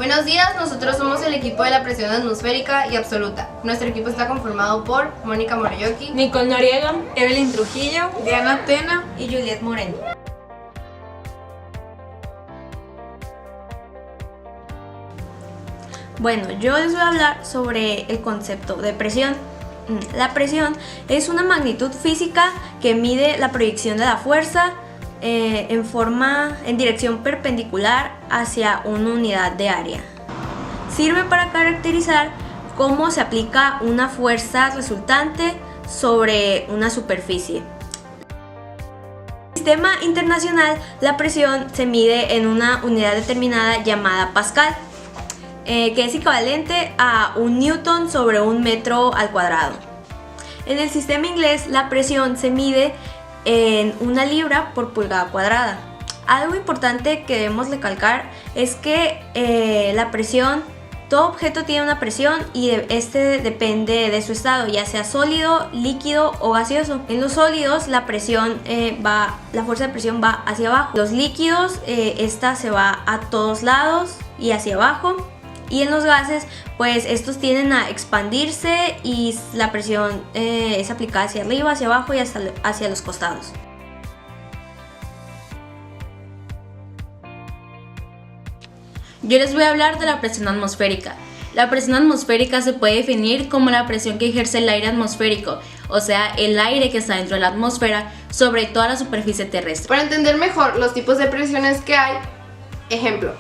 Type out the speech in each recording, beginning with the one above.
Buenos días, nosotros somos el equipo de la presión atmosférica y absoluta. Nuestro equipo está conformado por Mónica Moroyoki, Nicole Noriega, Evelyn Trujillo, Diana Tena y Juliet Moreno. Bueno, yo les voy a hablar sobre el concepto de presión. La presión es una magnitud física que mide la proyección de la fuerza en dirección perpendicular hacia una unidad de área. Sirve para caracterizar cómo se aplica una fuerza resultante sobre una superficie. En el sistema internacional, la presión se mide en una unidad determinada llamada Pascal, que es equivalente a 1 newton sobre 1 metro al cuadrado. En el sistema inglés, la presión se mide en 1 libra por pulgada cuadrada. Algo importante que debemos recalcar es que la presión, todo objeto tiene una presión y este depende de su estado, ya sea sólido, líquido o gaseoso. En los sólidos la fuerza de presión va hacia abajo. Los líquidos, esta se va a todos lados y hacia abajo. Y en los gases, pues estos tienden a expandirse y la presión es aplicada hacia arriba, hacia abajo y hacia los costados. Yo les voy a hablar de la presión atmosférica. La presión atmosférica se puede definir como la presión que ejerce el aire atmosférico, o sea, el aire que está dentro de la atmósfera sobre toda la superficie terrestre. Para entender mejor los tipos de presiones que hay, ejemplo,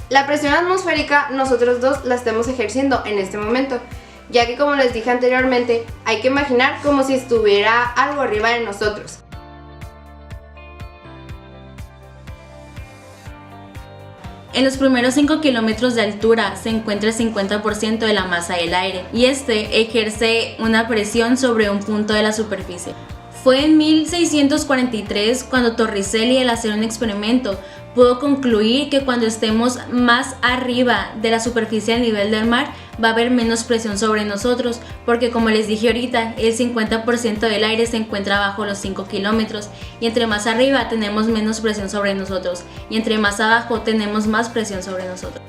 la presión atmosférica nosotros dos la estamos ejerciendo en este momento, ya que como les dije anteriormente, hay que imaginar como si estuviera algo arriba de nosotros. En los primeros 5 kilómetros de altura se encuentra el 50% de la masa del aire y este ejerce una presión sobre un punto de la superficie. Fue en 1643 cuando Torricelli, al hacer un experimento, pudo concluir que cuando estemos más arriba de la superficie a nivel del mar va a haber menos presión sobre nosotros, porque como les dije ahorita, el 50% del aire se encuentra bajo los 5 kilómetros y entre más arriba tenemos menos presión sobre nosotros y entre más abajo tenemos más presión sobre nosotros.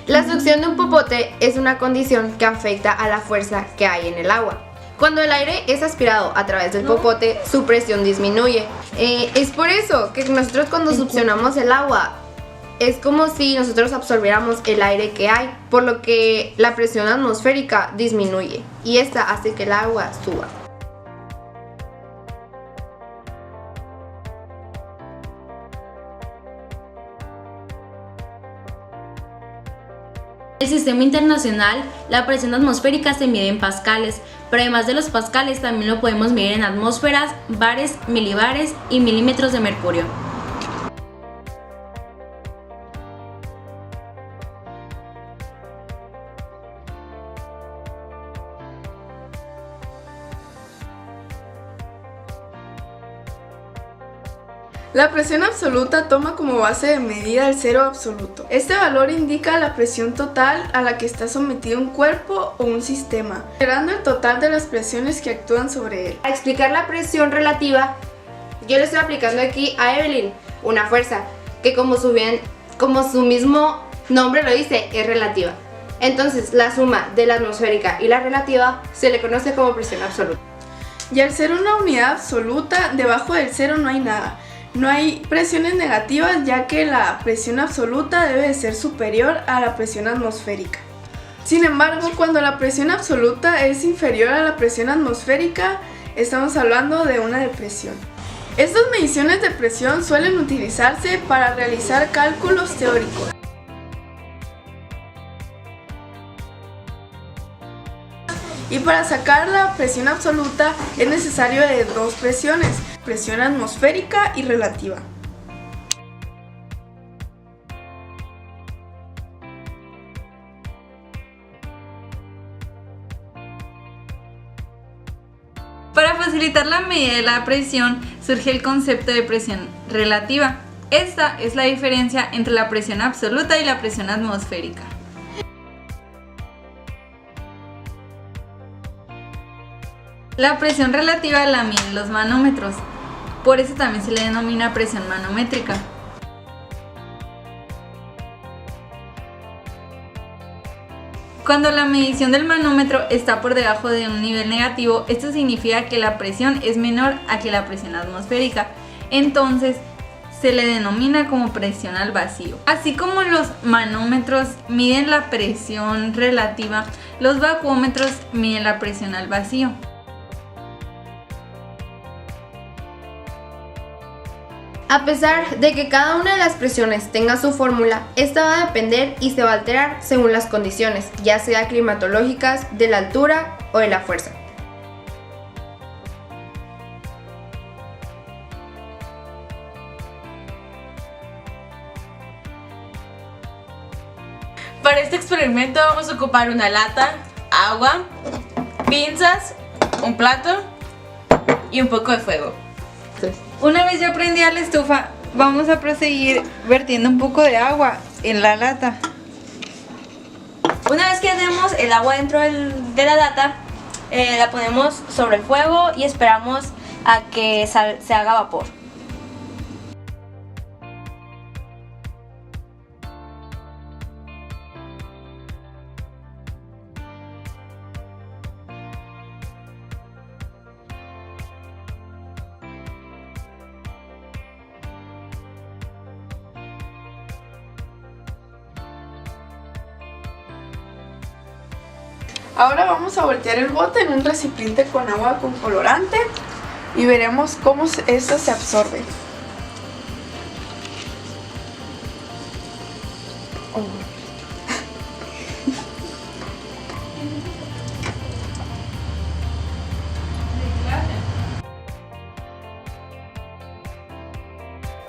La succión de un popote es una condición que afecta a la fuerza que hay en el agua. Cuando el aire es aspirado a través del popote, su presión disminuye. Es por eso que nosotros cuando succionamos el agua, es como si nosotros absorbiéramos el aire que hay, por lo que la presión atmosférica disminuye y esta hace que el agua suba. En el sistema internacional, la presión atmosférica se mide en pascales, pero además de los pascales también lo podemos medir en atmósferas, bares, milibares y milímetros de mercurio. La presión absoluta toma como base de medida el cero absoluto. Este valor indica la presión total a la que está sometido un cuerpo o un sistema, considerando el total de las presiones que actúan sobre él. Para explicar la presión relativa, yo le estoy aplicando aquí a Evelyn una fuerza que como su mismo nombre lo dice, es relativa. Entonces la suma de la atmosférica y la relativa se le conoce como presión absoluta. Y al ser una unidad absoluta, debajo del cero no hay nada. No hay presiones negativas, ya que la presión absoluta debe de ser superior a la presión atmosférica. Sin embargo, cuando la presión absoluta es inferior a la presión atmosférica, estamos hablando de una depresión. Estas mediciones de presión suelen utilizarse para realizar cálculos teóricos. Y para sacar la presión absoluta es necesario de dos presiones, presión atmosférica y relativa. Para facilitar la medida de la presión surge el concepto de presión relativa. Esta es la diferencia entre la presión absoluta y la presión atmosférica. La presión relativa la miden los manómetros, por eso también se le denomina presión manométrica. Cuando la medición del manómetro está por debajo de un nivel negativo, esto significa que la presión es menor a que la presión atmosférica, entonces se le denomina como presión al vacío. Así como los manómetros miden la presión relativa, los vacuómetros miden la presión al vacío. A pesar de que cada una de las presiones tenga su fórmula, esta va a depender y se va a alterar según las condiciones, ya sea climatológicas, de la altura o de la fuerza. Para este experimento vamos a ocupar una lata, agua, pinzas, un plato y un poco de fuego. Una vez ya prendida la estufa, vamos a proseguir vertiendo un poco de agua en la lata. Una vez que tenemos el agua dentro de la lata, la ponemos sobre el fuego y esperamos a que se haga vapor. Ahora vamos a voltear el bote en un recipiente con agua con colorante y veremos cómo esto se absorbe.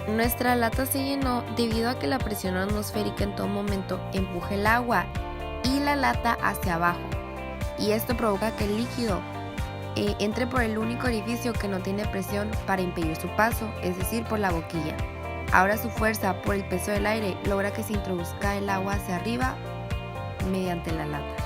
Nuestra lata se llenó debido a que la presión atmosférica en todo momento empuja el agua y la lata hacia abajo, y esto provoca que el líquido entre por el único orificio que no tiene presión para impedir su paso, es decir, por la boquilla. Ahora su fuerza por el peso del aire logra que se introduzca el agua hacia arriba mediante la lata.